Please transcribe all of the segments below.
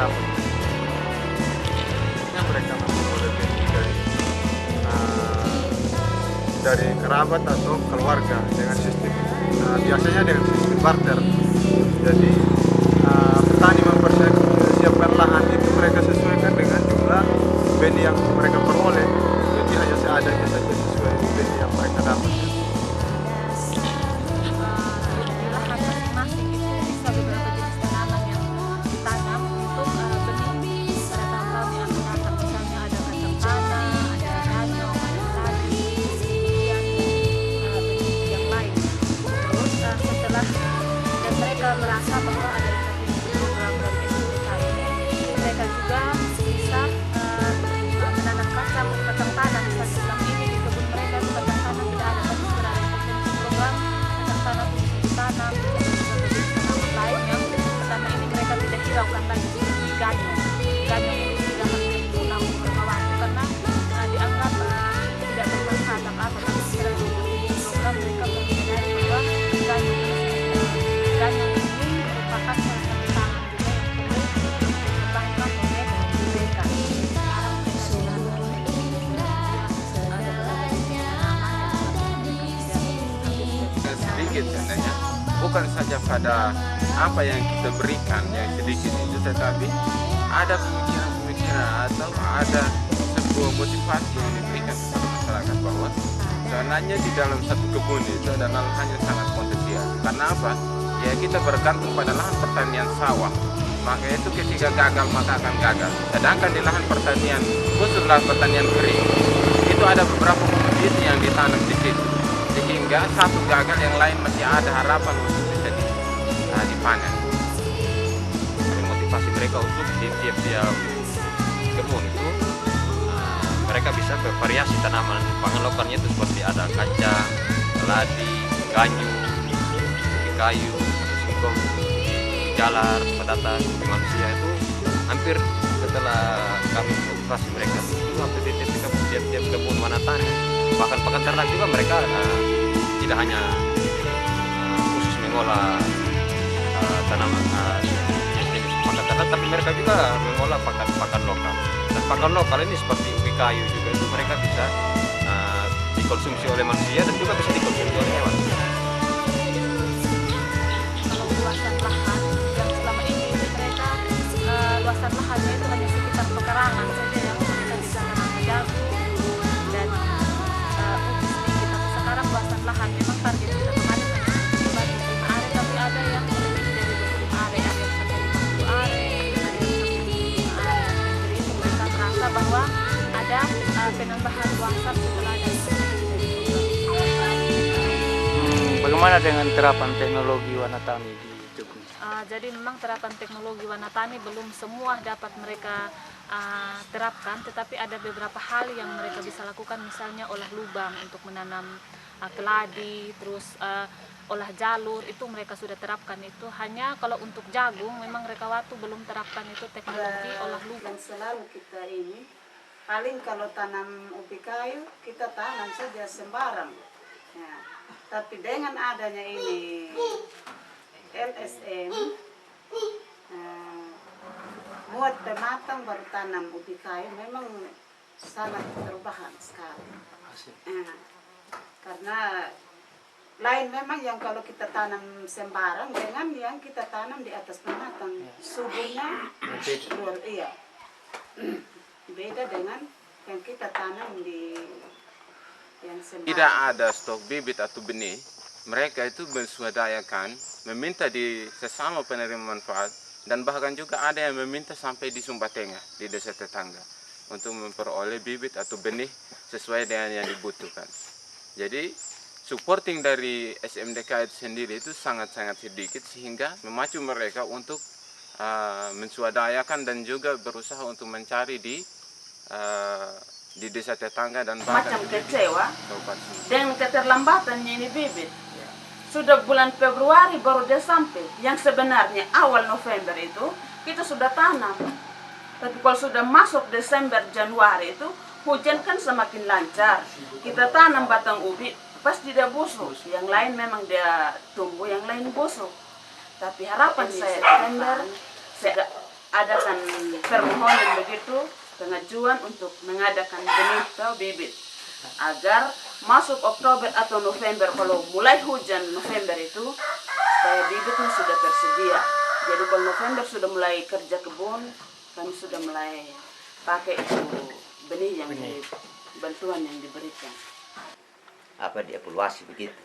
dapat. Biasanya mereka memperoleh benih dari kerabat atau keluarga dengan sistem biasanya dengan sistem barter. Jadi petani mempersiapkan lahan itu mereka sesuaikan dengan jumlah benih yang mereka peroleh. Jadi hanya seadanya saja sesuai benih yang mereka dapat. Di lahan masing-masing itu bisa beberapa jenis tanaman yang ditanam untuk benih pada tahun-tahun yang akan datang. Misalnya ada kacang tanah, ada ganyong, ada keladi, kemudian benih yang lain. Terus setelah dan mereka merasa bahwa ada program dari SMDK ini, mereka juga bisa menanam kacang tanah. Misalnya selama ini di kebun mereka itu kacang tanah tidak ada, tapi sudah ada program kacang tanah untuk ditanam, juga jenis tanaman lain yang pertama ini mereka tidak hiraukan lagi seperti ganyong. Ganyong ini tidak harus ditanam waktu karena dianggap tidak bermanfaat apa-apa, tapi sekarang di program mereka menyadari bahwa ganyong ini merupakan salah satu tanaman juga yang perlu dikembangkan oleh mereka. Sekarang mereka sudah ada beberapa jenis tanaman yang sedikit sebenarnya, bukan saja pada apa yang kita berikan yang sedikit itu, tetapi ada pemikiran-pemikiran atau ada sebuah motivasi yang diberikan kepada masyarakat bahwa sebenarnya di dalam satu kebun itu ada lahan yang sangat potensial. Karena apa? Ya kita bergantung pada lahan pertanian sawah. Maka itu ketika gagal maka akan gagal. Sedangkan di lahan pertanian, khusus lahan pertanian kering, itu ada beberapa komoditi yang ditanam di situ. Sehingga satu gagal yang lain masih ada harapan untuk bisa dipanen. Motivasi mereka untuk di tiap-tiap kebun itu mereka bisa bervariasi tanaman pangan lokalnya itu seperti ada kacang, keladi, ganyung, kayu, singkong, jalar, patatas, manusia itu hampir setelah kami motivasi mereka itu hampir di tiap kebun Wanatani. Bahkan pakan ternak juga mereka tidak hanya khusus mengolah tanaman jenis pakan ternak, tapi mereka juga mengolah pakan lokal. Dan pakan lokal ini seperti ubi kayu juga itu mereka bisa dikonsumsi oleh manusia dan juga bisa dikonsumsi oleh hewan. Kalau luasan lahan yang selama ini mereka luasan lahannya itu hanya sekitar pekarangan saja yang mereka bisa tanam jagung dan ubi sedikit. Tapi sekarang luasan lahan memang target kita kemarin hanya 25 are, tapi ada yang lebih dari 25 are, ada yang sampai 50 are, ada yang sampai 25 are. Jadi itu mereka merasa bahwa ada penambahan luasan setelah dari Bagaimana dengan terapan teknologi Wanatani di kebun? Jadi memang terapan teknologi Wanatani belum semua dapat mereka terapkan, tetapi ada beberapa hal yang mereka bisa lakukan, misalnya olah lubang untuk menanam keladi, terus olah jalur itu mereka sudah terapkan. Itu hanya kalau untuk jagung memang mereka waktu belum terapkan itu teknologi olah lubang. Dan selalu kita ini paling kalau tanam ubi kayu kita tanam saja sembarang ya. Tapi dengan adanya ini LSM buat pematang baru tanam ubi kayu memang sangat perubahan sekali. Karena lain memang yang kalau kita tanam sembarang dengan yang kita tanam di atas pematang suburnya iya beda dengan yang kita tanam di yang sembarang. Tidak ada stok bibit atau benih, mereka itu mensuadayakan, meminta di sesama penerima manfaat, dan bahkan juga ada yang meminta sampai di Sumba Tengah, di desa tetangga, untuk memperoleh bibit atau benih sesuai dengan yang dibutuhkan. Jadi supporting dari SMDK itu sendiri itu sangat-sangat sedikit, sehingga memacu mereka untuk mensuadayakan dan juga berusaha untuk mencari di desa tetangga dan bahkan macam kecewa dengan keterlambatannya ini bibit. Sudah bulan Februari baru dia sampai, yang sebenarnya awal November itu kita sudah tanam. Tapi kalau sudah masuk Desember, Januari itu hujan kan semakin lancar. Kita tanam batang ubi, pasti dia busuk. Yang lain memang dia tumbuh, yang lain busuk. Tapi harapan saya September, adakan permohonan begitu, pengajuan untuk mengadakan benih atau bibit. Agar masuk Oktober atau November, kalau mulai hujan November itu, supaya bibitnya sudah tersedia. Jadi kalau November sudah mulai kerja kebun, kami sudah mulai pakai itu benih yang bantuan yang diberikan. Apa dievaluasi begitu.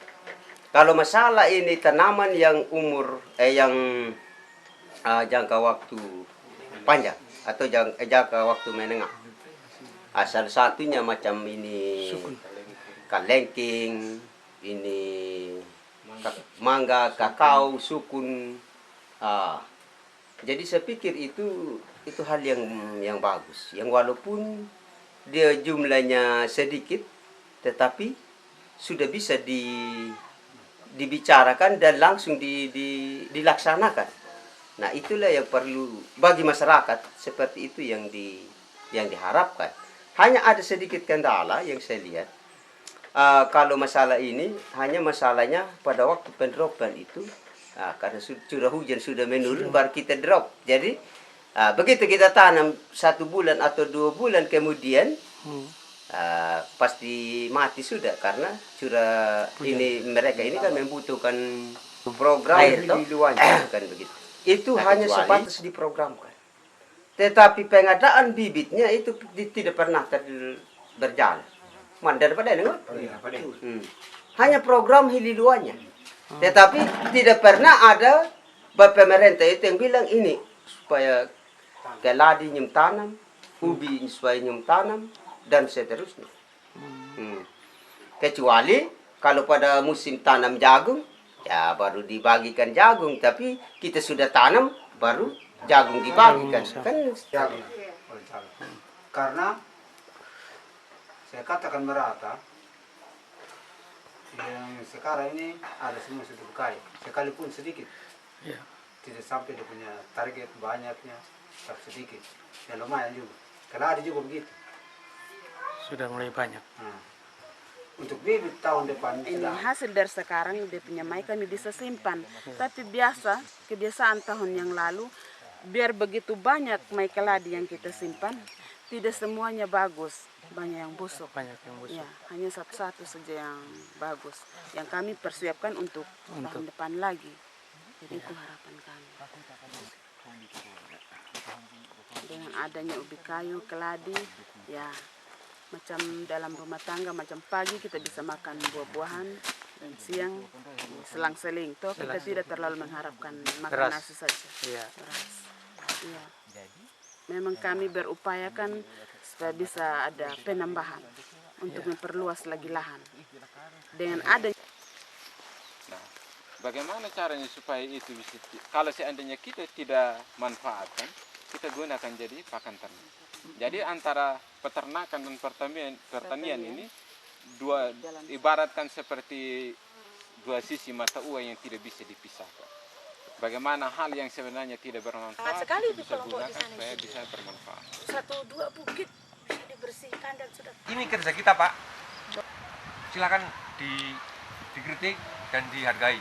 Kalau masalah ini tanaman yang umur yang jangka waktu panjang atau jangka waktu menengah. Salah satunya macam ini kalengking, ini mangga, kakao, sukun. Jadi saya pikir itu hal yang bagus. Yang walaupun dia jumlahnya sedikit, tetapi sudah bisa dibicarakan dan langsung dilaksanakan. Nah, itulah yang perlu bagi masyarakat, seperti itu yang diharapkan. Hanya ada sedikit kendala yang saya lihat. Kalau masalah ini hanya masalahnya pada waktu pendropan itu, karena curah hujan sudah menurun baru kita drop. Jadi begitu kita tanam 1 bulan atau 2 bulan kemudian pasti mati sudah, karena curah ini mereka ini kan membutuhkan program kan begitu. Itu hanya sebatas diprogramkan. Tetapi pengadaan bibitnya itu tidak pernah berjalan. Mandar pada ini, hanya program hililuannya. Tetapi tidak pernah ada pemerintah itu yang bilang ini supaya keladi nyum tanam, ubi supaya nyum tanam, dan seterusnya. Kecuali kalau pada musim tanam jagung, ya baru dibagikan jagung. Tapi kita sudah tanam, baru jagung dibagikan. Kan jagung. Karena saya katakan merata, yang sekarang ini ada semua sudah berkaya, sekalipun sedikit. Tidak sampai dia punya target banyaknya, tapi sedikit. Ya lumayan juga. Kalau ada juga begitu. Sudah mulai banyak. Untuk bibit tahun depan Ini hasil dari sekarang dia punya mai kami bisa simpan. Tapi kebiasaan tahun yang lalu, biar begitu banyak mai keladi yang kita simpan, tidak semuanya bagus. Banyak yang busuk. Ya, hanya satu-satu saja yang bagus. Yang kami persiapkan untuk tahun depan lagi. Jadi itu harapan kami. Dengan adanya ubi kayu, keladi, ya macam dalam rumah tangga, macam pagi kita bisa makan buah-buahan, dan siang selang-seling. Toh kita tidak terlalu mengharapkan makan nasi saja. Beras. Ya. Memang kami berupayakan supaya bisa ada penambahan untuk memperluas lagi lahan. Dengan ada. Nah, bagaimana caranya supaya itu bisa, kalau seandainya kita tidak manfaatkan, kita gunakan jadi pakan ternak. Jadi antara peternakan dan pertanian ini ibaratkan seperti dua sisi mata uang yang tidak bisa dipisahkan. Bagaimana hal yang sebenarnya tidak bermanfaat sekali di bisa kelompok di gunakan sana supaya bisa bermanfaat. 1-2 bukit bisa dibersihkan dan sudah. Ini kerja kita, Pak. Silakan dikritik dan dihargai.